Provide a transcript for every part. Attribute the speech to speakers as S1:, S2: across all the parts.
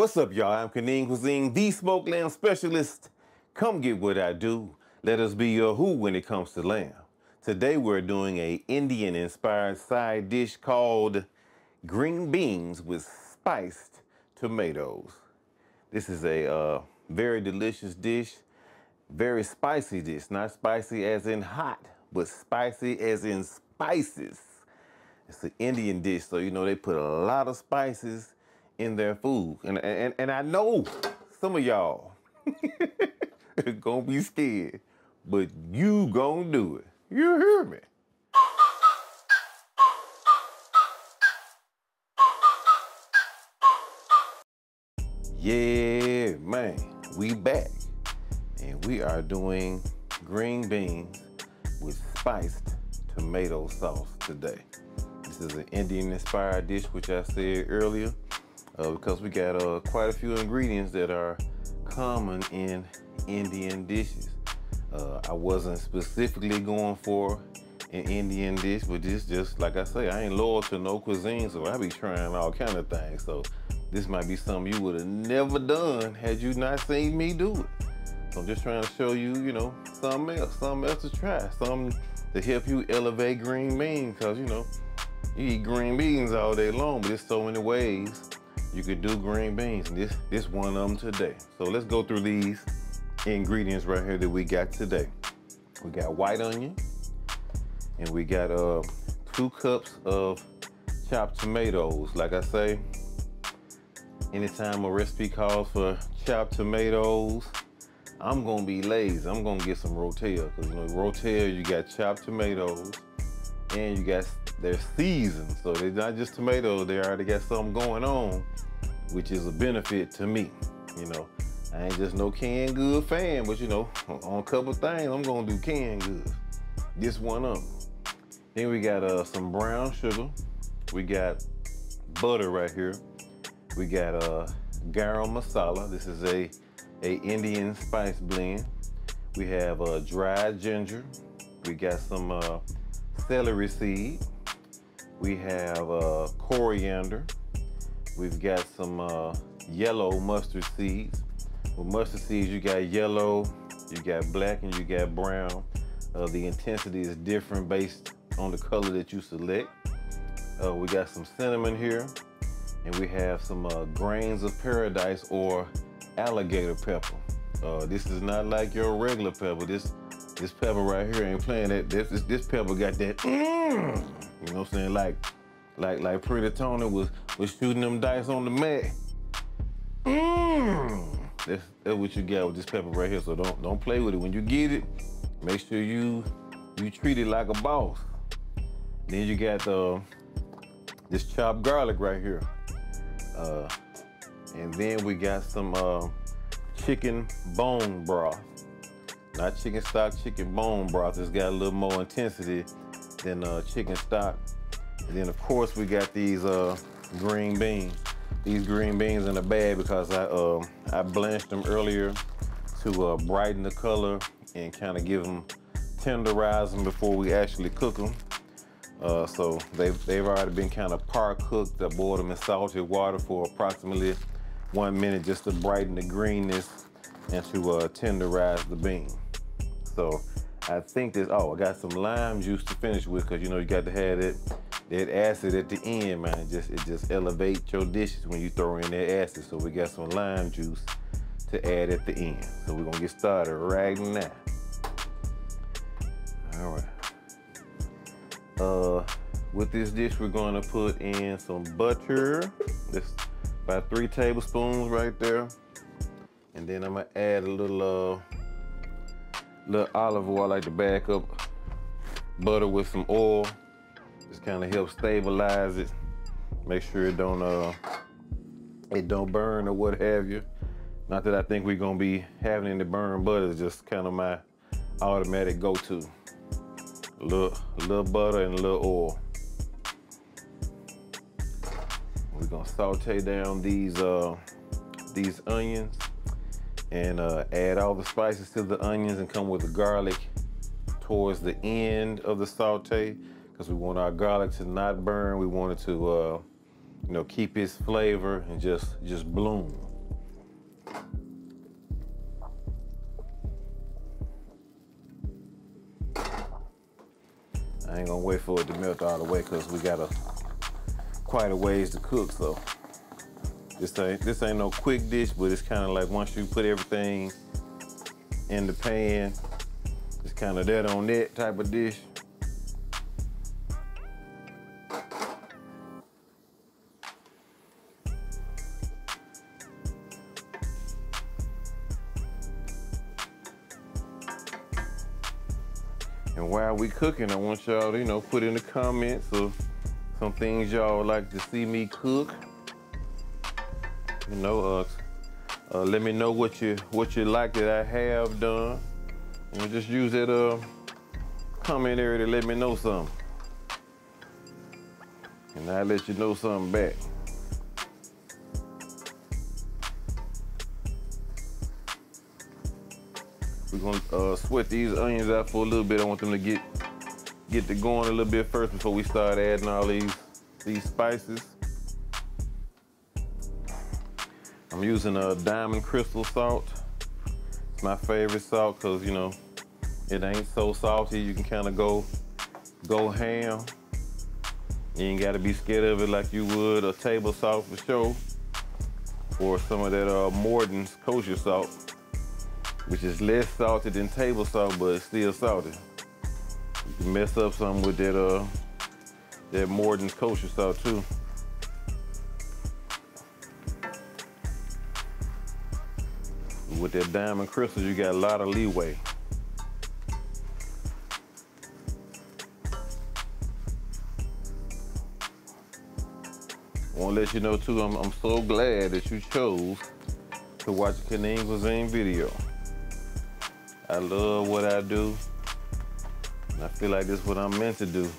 S1: What's up, y'all? I'm Kanin Cuisine, the smoked lamb specialist. Come get what I do. Let us be your who when it comes to lamb. Today we're doing a Indian-inspired side dish called green beans with spiced tomatoes. This is a very delicious dish, very spicy dish. Not spicy as in hot, but spicy as in spices. It's an Indian dish, so you know they put a lot of spices in their food. And I know some of y'all gonna be scared, but you gonna do it. You hear me? Yeah, man, we back. And we are doing green beans with spiced tomato sauce today. This is an Indian-inspired dish, which I said earlier, because we got quite a few ingredients that are common in Indian dishes. I wasn't specifically going for an Indian dish, but this just, like I say, I ain't loyal to no cuisine, so I be trying all kind of things. So this might be something you would have never done had you not seen me do it. So I'm just trying to show you, you know, something else to try, something to help you elevate green beans, because, you know, you eat green beans all day long, but there's so many ways you could do green beans, and this one of them today. So let's go through these ingredients right here that we got today. We got white onion, and we got 2 cups of chopped tomatoes. Like I say, anytime a recipe calls for chopped tomatoes, I'm gonna be lazy. I'm gonna get some rotel, because you know, rotel, you got chopped tomatoes, and you got, they're seasoned, so they're not just tomatoes, they already got something going on, which is a benefit to me. You know, I ain't just no canned good fan, but you know, on a couple things, I'm gonna do canned goods. This one of them. Then we got some brown sugar. We got butter right here. We got garam masala. This is a Indian spice blend. We have dried ginger. We got some celery seed. We have coriander. We've got some yellow mustard seeds. With mustard seeds, you got yellow, you got black, and you got brown. The intensity is different based on the color that you select. We got some cinnamon here, and we have some grains of paradise or alligator pepper. This is not like your regular pepper. This pepper right here ain't playing that. This pepper got that. You know what I'm saying? Like Pretty Tony was shooting them dice on the mat. That's what you got with this pepper right here. So don't play with it. When you get it, make sure you treat it like a boss. Then you got this chopped garlic right here. And then we got some chicken bone broth. Not chicken stock, chicken bone broth. It's got a little more intensity than chicken stock. And then of course we got these green beans. These green beans in a bag because I blanched them earlier to brighten the color and kind of give them, tenderize them before we actually cook them. So they've already been kind of par cooked. I boiled them in salted water for approximately 1 minute just to brighten the greenness and to tenderize the bean. So I think this, I got some lime juice to finish with, because you know you got to have that acid at the end, man. It just elevates your dishes when you throw in that acid. So we got some lime juice to add at the end. So we're gonna get started right now. All right. With this dish, we're gonna put in some butter. That's about 3 tablespoons right there. And then I'm gonna add a little olive oil. I like to back up butter with some oil. Just kind of help stabilize it. Make sure it don't burn or what have you. Not that I think we're gonna be having any burn butter. It's just kind of my automatic go-to. A little butter and a little oil. We're gonna saute down these onions and add all the spices to the onions and come with the garlic towards the end of the saute, because we want our garlic to not burn. We want it to, you know, keep its flavor and just bloom. I ain't gonna wait for it to melt all the way because we got quite a ways to cook. So this ain't no quick dish, but it's kind of like once you put everything in the pan, it's kind of that on that type of dish. And while we cooking, I want y'all to, put in the comments of some things y'all would like to see me cook. Let me know what you like that I have done. And just use that comment area to let me know something. And I'll let you know something back. We're gonna sweat these onions out for a little bit. I want them to get to going a little bit first before we start adding all these spices. I'm using a diamond crystal salt. It's my favorite salt because it ain't so salty. You can kind of go ham. You ain't got to be scared of it like you would a table salt for sure, or some of that Morton's kosher salt, which is less salty than table salt, but it's still salty. You can mess up something with that Morton's kosher salt too. With that diamond crystal, you got a lot of leeway. I want to let you know too, I'm so glad that you chose to watch the Kanin Cuisine video. I love what I do, and I feel like this is what I'm meant to do.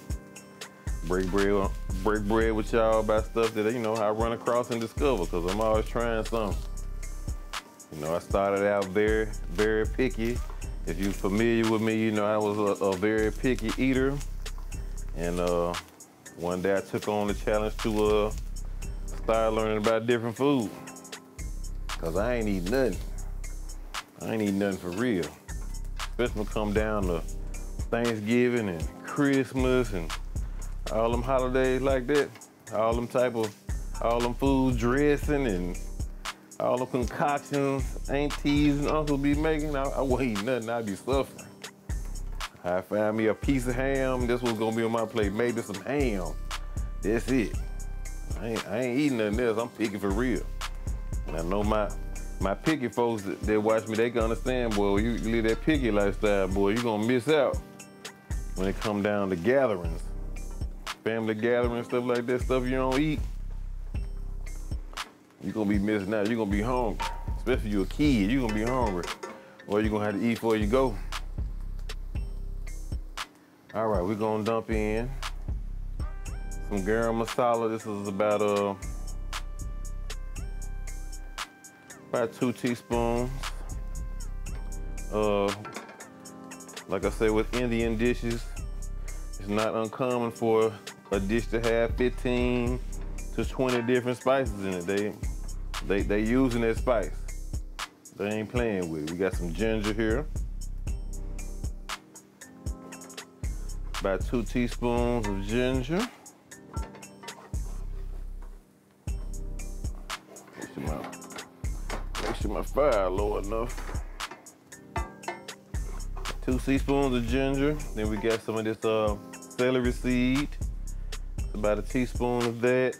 S1: Break bread with y'all about stuff that I run across and discover, because I'm always trying something. I started out very, very picky. If you're familiar with me, I was a very picky eater. And one day I took on the challenge to start learning about different food. Cause I ain't eat nothing. I ain't eat nothing for real. Especially when it come down to Thanksgiving and Christmas and all them holidays like that. All them food dressing and all the concoctions aunties and uncles be making, I wouldn't eat nothing, I'd be suffering. I found me a piece of ham, this was gonna be on my plate, maybe some ham. That's it. I ain't eating nothing else, I'm picky for real. And I know my picky folks that watch me, they can understand, boy, you live that picky lifestyle, boy, you gonna miss out when it come down to gatherings. Family gatherings, stuff like that, stuff you don't eat. You're gonna be missing out. You're gonna be hungry. Especially if you're a kid, you're gonna be hungry. Or you're gonna have to eat before you go. All right, we're gonna dump in some garam masala. This is about 2 teaspoons. Like I said, with Indian dishes, it's not uncommon for a dish to have 15 to 20 different spices in it. They using that spice. They ain't playing with it. We got some ginger here. About 2 teaspoons of ginger. Make sure my fire low enough. 2 teaspoons of ginger. Then we got some of this celery seed. It's about 1 teaspoon of that.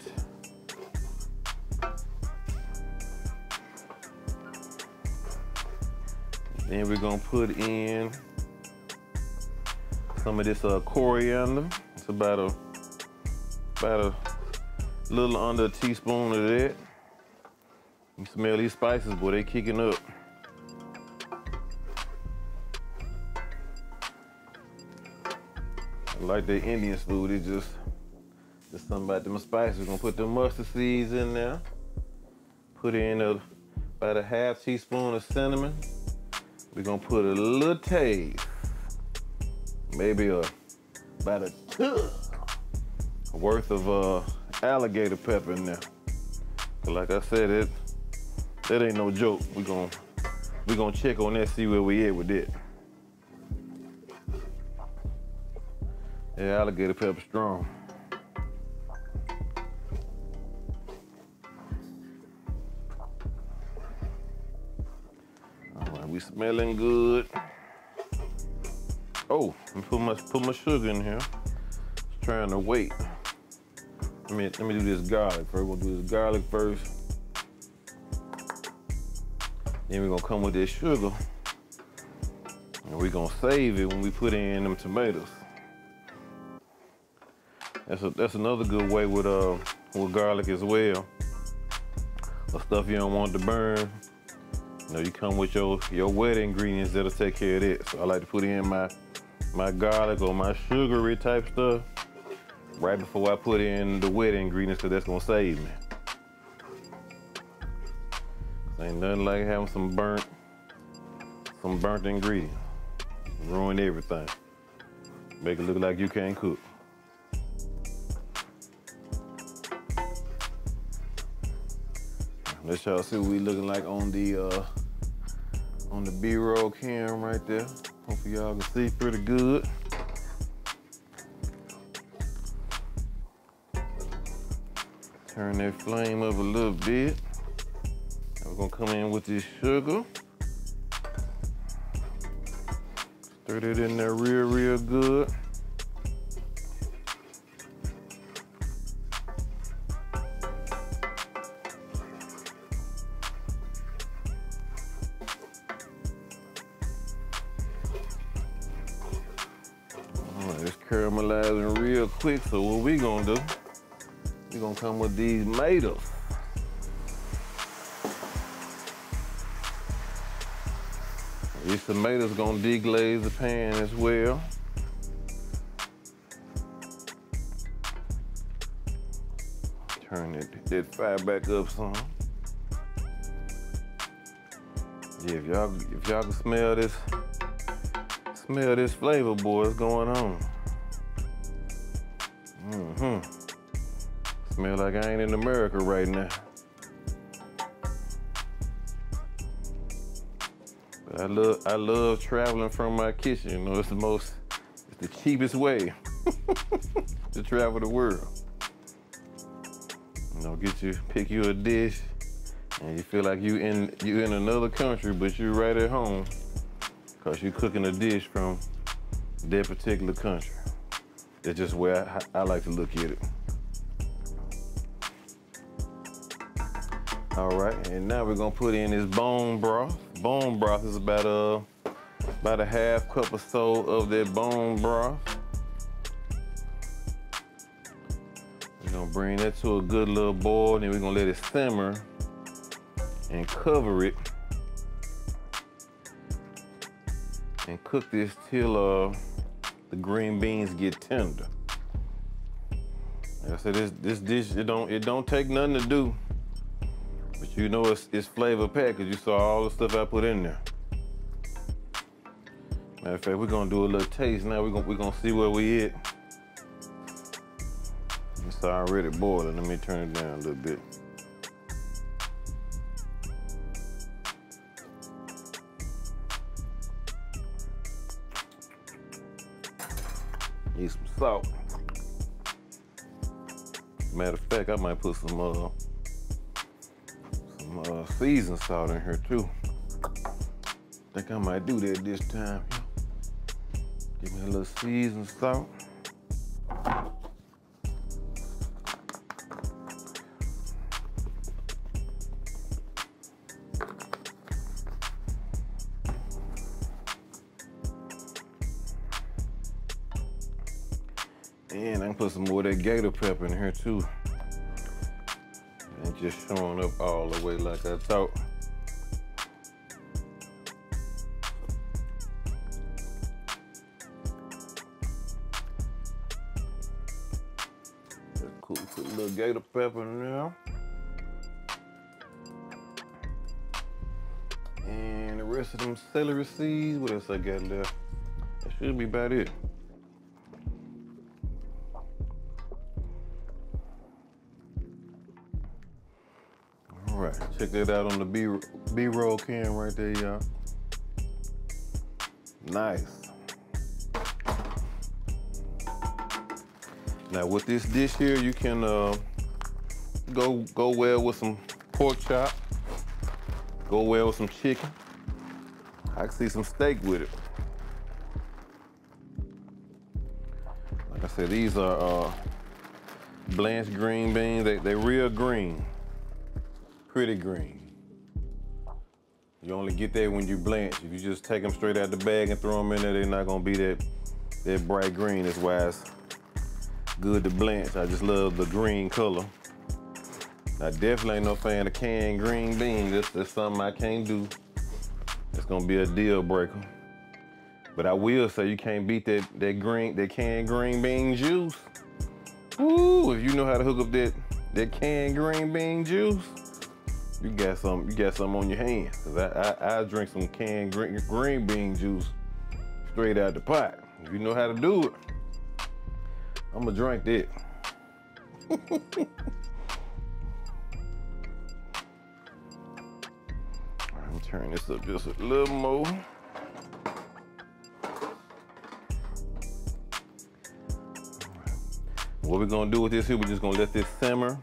S1: Then we're gonna put in some of this coriander. It's about a little under 1 teaspoon of that. You smell these spices, boy, they kicking up. I like the Indian food, it's just something about them spices. We're gonna put the mustard seeds in there. Put in about 1/2 teaspoon of cinnamon. We're gonna put a little taste, maybe about a tub worth of alligator pepper in there. But like I said, that ain't no joke. We gonna check on that, see where we at with it. Yeah, alligator pepper strong. All right, we smelling good. Oh, let me put my sugar in here. Just trying to wait. Let me do this garlic first. We'll do this garlic first. Then we're gonna come with this sugar. And we're gonna save it when we put in them tomatoes. That's another good way with garlic as well. Or stuff you don't want to burn. You know, you come with your wet ingredients that'll take care of that. So I like to put in my garlic or my sugary type stuff right before I put in the wet ingredients, because that's gonna save me. Ain't nothing like having some burnt ingredients. Ruin everything. Make it look like you can't cook. Let y'all see what we looking like on the B-roll cam right there. Hopefully y'all can see pretty good. Turn that flame up a little bit. We're gonna come in with this sugar. Stir it in there real good. All right, it's caramelizing real quick. So what we gonna do, we're gonna come with these tomatoes. These tomatoes gonna deglaze the pan as well. Turn that fire back up some. Yeah, if y'all can smell this flavor, boy, what's going on. Smell like I ain't in America right now. But I love traveling from my kitchen. You know, it's the cheapest way to travel the world. You know, pick you a dish, and you feel like you in another country, but you're right at home, cause you're cooking a dish from that particular country. That's just where I like to look at it. All right, and now we're gonna put in this bone broth. Bone broth is about a half cup or so of that bone broth. We're gonna bring that to a good little boil, then we're gonna let it simmer and cover it and cook this till the green beans get tender. Like I said, this dish, it don't take nothing to do. But you know it's flavor packed, because you saw all the stuff I put in there. Matter of fact, we're gonna do a little taste now. We're gonna see where we at. It's already boiling. Let me turn it down a little bit. Need some salt. Matter of fact, I might put some seasoned salt in here too. I think I might do that this time. Give me a little seasoned salt. And I can put some more of that gator pepper in here too. And just showing up all the way like I thought. That's cool. Put a little gator pepper in there. And the rest of them celery seeds. What else I got left? That should be about it. All right, check that out on the B-roll cam right there, y'all. Nice. Now with this dish here, you can go well with some pork chop, go well with some chicken. I can see some steak with it. Like I said, these are blanched green beans. They real green, pretty green. You only get that when you blanch. If you just take them straight out the bag and throw them in there, they're not gonna be that bright green. That's why it's good to blanch. I just love the green color. I definitely ain't no fan of canned green beans. That's something I can't do. It's gonna be a deal breaker. But I will say you can't beat that canned green bean juice. Ooh, if you know how to hook up that canned green bean juice, you got something on your hands. Cause I drink some canned green bean juice straight out the pot. If you know how to do it, I'ma drink that. I'm turning this up just a little more. What we're gonna do with this here, we're just gonna let this simmer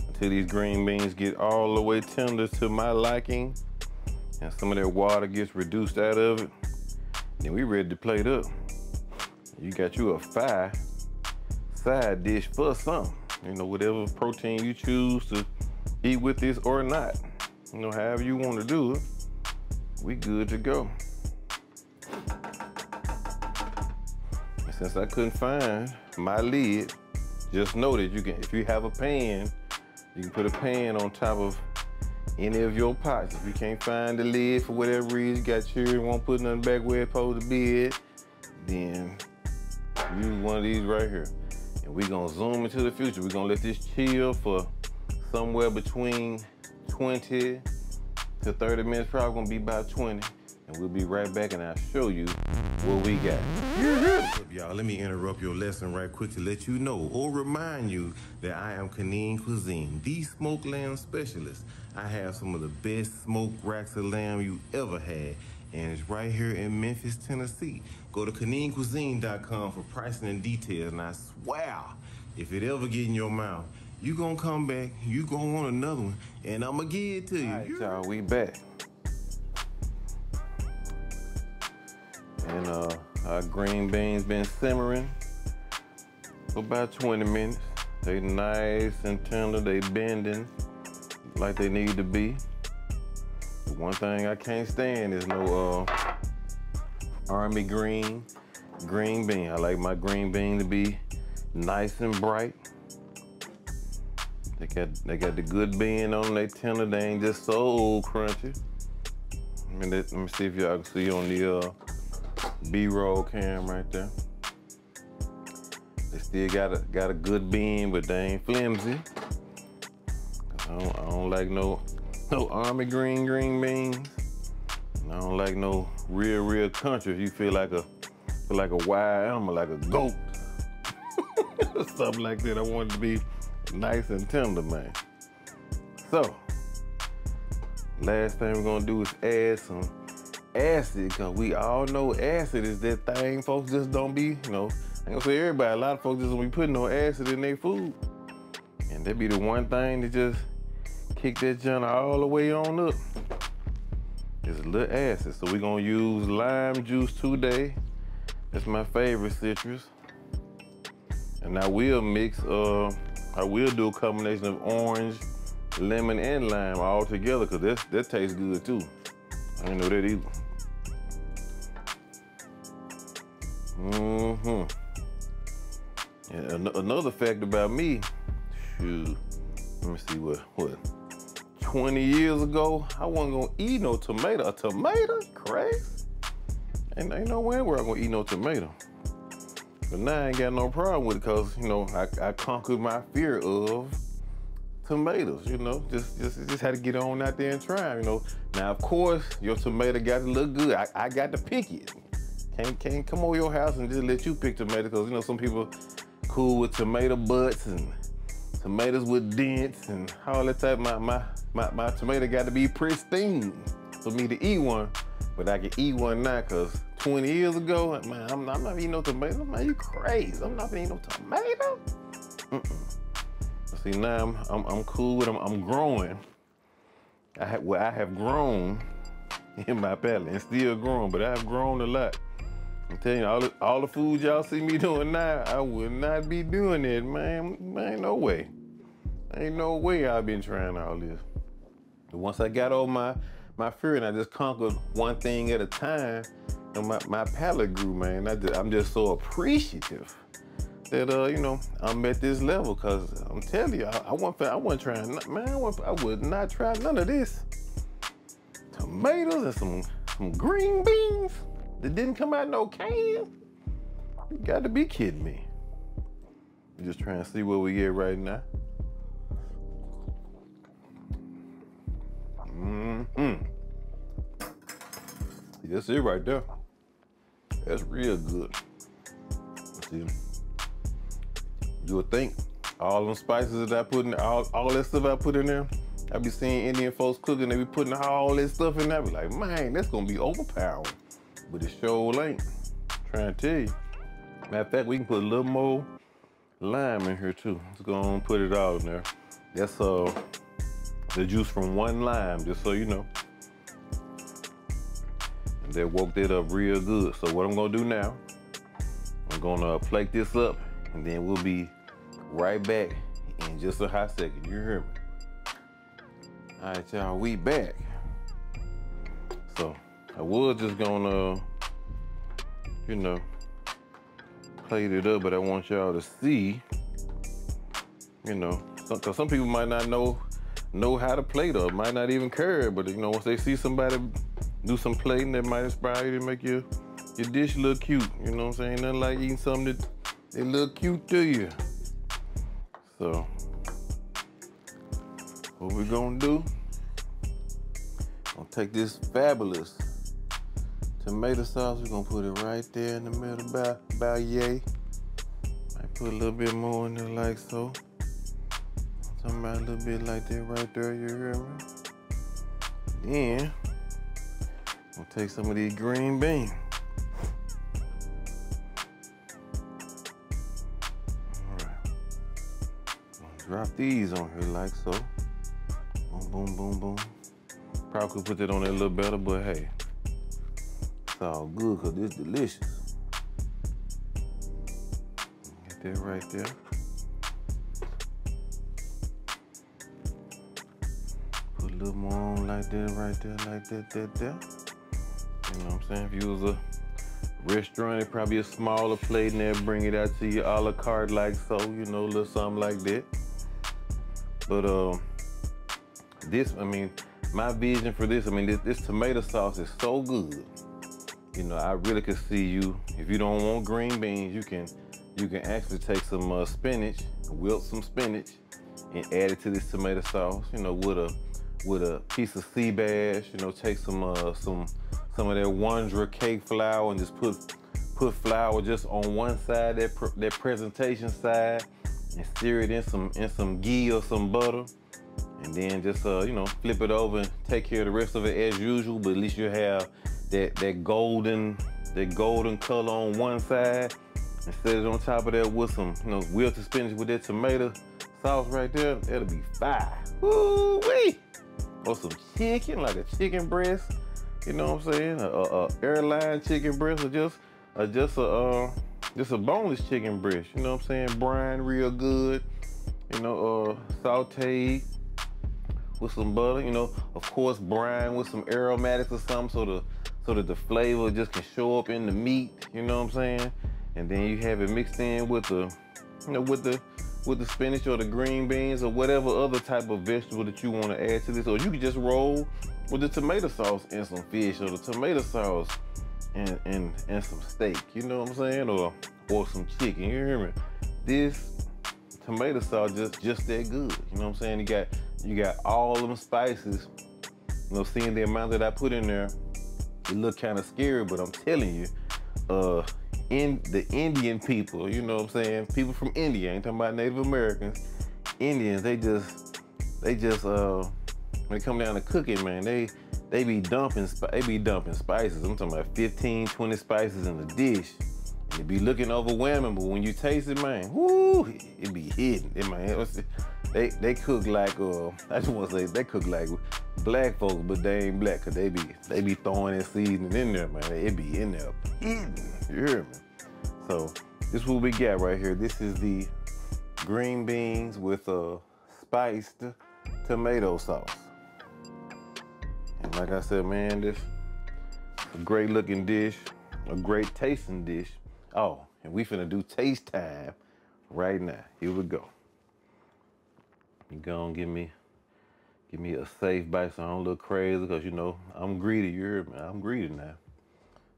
S1: until these green beans get all the way tender to my liking and some of that water gets reduced out of it. Then we ready to plate up. You got you a side dish for something. You know, whatever protein you choose to eat with this or not. You know, however you want to do it, we good to go. And since I couldn't find my lid, just know that you can, if you have a pan, you can put a pan on top of any of your pots. If you can't find the lid for whatever reason, you got your, won't put nothing back where it's supposed to be at, then use one of these right here. And we're gonna zoom into the future. We're gonna let this chill for somewhere between 20 to 30 minutes, probably gonna be about 20. And we'll be right back and I'll show you what we got. Y'all, let me interrupt your lesson right quick to let you know or remind you that I am Kanin Cuisine, the smoked lamb specialist. I have some of the best smoked racks of lamb you ever had, and it's right here in Memphis, Tennessee. Go to kanincuisine.com for pricing and details, and I swear, if it ever get in your mouth, you gonna come back, you gonna want another one, and I'ma give it to you. All right, y'all, we back. And our green beans been simmering for about 20 minutes. They nice and tender, they bending like they need to be. The one thing I can't stand is no army green bean. I like my green bean to be nice and bright. They got the good bean on them, they tender, they ain't just so crunchy. Let me see if y'all can see on the B-roll cam right there. They still got a good bean, but they ain't flimsy. I don't like no army green beans. And I don't like no real country. If you feel like a wild animal, like a goat, or something like that. I want it to be nice and tender, man. So, last thing we're gonna do is add some acid, because we all know acid is that thing folks just don't be, I ain't gonna say everybody, a lot of folks just don't be putting no acid in their food. And that be the one thing that just kick that junk all the way on up. It's a little acid. So we're gonna use lime juice today. That's my favorite citrus. And I will do a combination of orange, lemon, and lime all together, because that tastes good too. I didn't know that either. And another fact about me, shoot, let me see what 20 years ago, I wasn't gonna eat no tomato. A tomato? Crazy. Ain't no way where I'm gonna eat no tomato. But now I ain't got no problem with it, because, I conquered my fear of tomatoes, just had to get on out there and try, Now, of course, your tomato got to look good. I got to pick it. Can't come over your house and just let you pick tomatoes, because, some people cool with tomato butts and tomatoes with dents and all that type. My tomato got to be pristine for me to eat one, but I can eat one now, because 20 years ago, man, I'm not eating no tomato. Man, you crazy. I'm not eating no tomato. See, now I'm cool with them. I'm growing. I have grown in my palate and still growing, but I have grown a lot. I'm telling you, all the food y'all see me doing now, I would not be doing it, man. Man, no way. Ain't no way I've been trying all this. But once I got over my fear and I just conquered one thing at a time, and my palate grew, man. I'm just so appreciative that you know, I'm at this level, cause I'm telling you, I wasn't trying, man. I would not try none of this. Tomatoes and some green beans that didn't come out no can. You got to be kidding me. I'm just trying to see where we at right now. That's it right there. That's real good. See, you would think all them spices that I put in, all that stuff I put in there, I be seeing Indian folks cooking, they be putting all that stuff in there. I be like, man, that's gonna be overpowering. But it sure ain't. I'm trying to tell you. Matter of fact, we can put a little more lime in here too. Let's go on and put it all in there. That's the juice from one lime, just so you know. And they woke that up real good. So what I'm gonna do now, I'm gonna plate this up, and then we'll be right back in just a hot second. You hear me? All right, y'all, we back. So I was just gonna, you know, plate it up, but I want y'all to see, you know, because some people might not know how to plate up, might not even care, but you know, once they see somebody do some plating, that might inspire you to make your dish look cute. You know what I'm saying? Nothing like eating something that they look cute to you. So what we're gonna do, I'm gonna take this fabulous tomato sauce, we're gonna put it right there in the middle, about yay. Might put a little bit more in there like so. Talking about a little bit like that right there, you hear me? Then, I'm gonna take some of these green beans. All right. I'm gonna drop these on here like so. Boom, boom, boom, boom. Probably could put that on there a little better, but hey, it's all good because it's delicious. Get that right there. Put a little more on like that, right there, like that, there. You know what I'm saying? If you was a restaurant, it probably a smaller plate and they'll bring it out to you a la carte like so, you know, a little something like that. But this, I mean, my vision for this, I mean, this tomato sauce is so good. You know, I really could see you, if you don't want green beans, you can actually take some spinach, wilt some spinach, and add it to this tomato sauce. You know, with a piece of sea bass. You know, take some of that Wondra cake flour and just put flour just on one side, that presentation side, and sear it in some ghee or some butter. And then just you know, flip it over and take care of the rest of it as usual, but at least you have that golden color on one side, and set it on top of that with some, you know, wilted spinach with that tomato sauce right there. That'll be fire. Woo-wee! Or some chicken, like a chicken breast, you know what I'm saying? A airline chicken breast, or just a boneless chicken breast, you know what I'm saying? Brine real good, you know, sauteed with some butter, you know, of course brine with some aromatics or something, so that the flavor just can show up in the meat, you know what I'm saying? And then you have it mixed in with the, you know, with the spinach or the green beans or whatever other type of vegetable that you want to add to this. Or you can just roll with the tomato sauce and some fish, or the tomato sauce and some steak, you know what I'm saying? Or some chicken, you hear me? This tomato sauce just that good, you know what I'm saying? You got all them spices, you know, seeing the amount that I put in there, it look kind of scary, but I'm telling you, in the Indian people, you know what I'm saying? People from India, I ain't talking about Native Americans. Indians, they just when it come down to cooking, man, they they be dumping spices. I'm talking about 15, 20 spices in a dish. And it be looking overwhelming, but when you taste it, man, whoo, it be hidden. They cook like I just want to say they cook like black folks, but they ain't black, cause they be throwing that seasoning in there, man. It be in there hidden. You hear me? So this is what we got right here. This is the green beans with spiced tomato sauce. And like I said, man, this is a great looking dish, a great tasting dish. Oh, and we finna do taste time right now. Here we go. You gonna give me a safe bite so I don't look crazy, because you know I'm greedy. You heard me? I'm greedy now.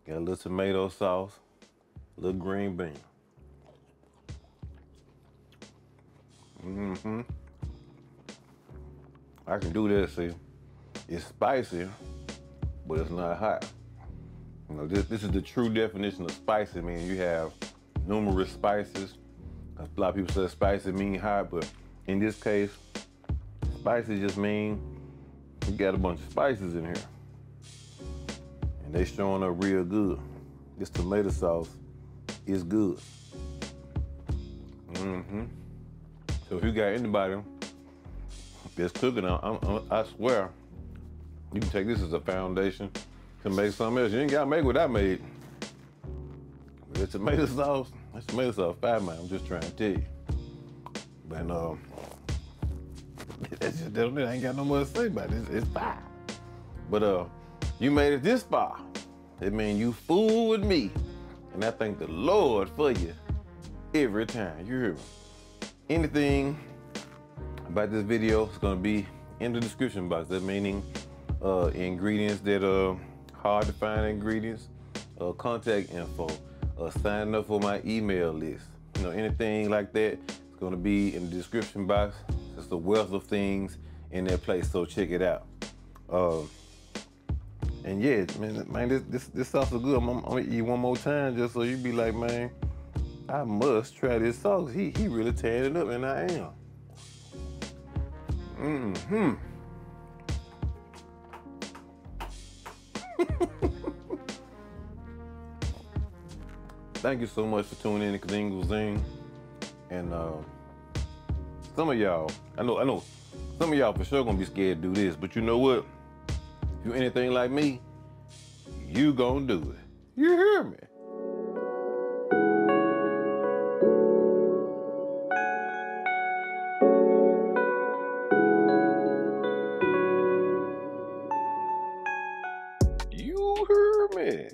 S1: Got a little tomato sauce, a little green bean. I can do this. See, it's spicy, but it's not hot. You know, this is the true definition of spicy. I mean, you have numerous spices. A lot of people say spicy mean hot, but in this case, spicy just mean you got a bunch of spices in here. And they showing up real good. This tomato sauce is good. So if you got anybody that's cooking, I swear, you can take this as a foundation to make something else. You ain't gotta make what I made. But that tomato sauce fire, man. I'm just trying to tell you. But that's just, I ain't got no more to say about it. It's fire. But you made it this far. It means you fool with me. And I thank the Lord for you every time. You hear me? Anything about this video is gonna be in the description box. That meaning ingredients that are hard to find ingredients, contact info, signing up for my email list. You know, anything like that is gonna be in the description box. It's a wealth of things in that place, so check it out. And yeah, man, this sauce is good. I'm gonna eat one more time just so you be like, man, I must try this sauce. He really tearing it up, and I am. Thank you so much for tuning in to Kanin Cuisine. And some of y'all, I know, some of y'all for sure gonna be scared to do this, but you know what? If you're anything like me, you gonna do it. You hear me? You hear me?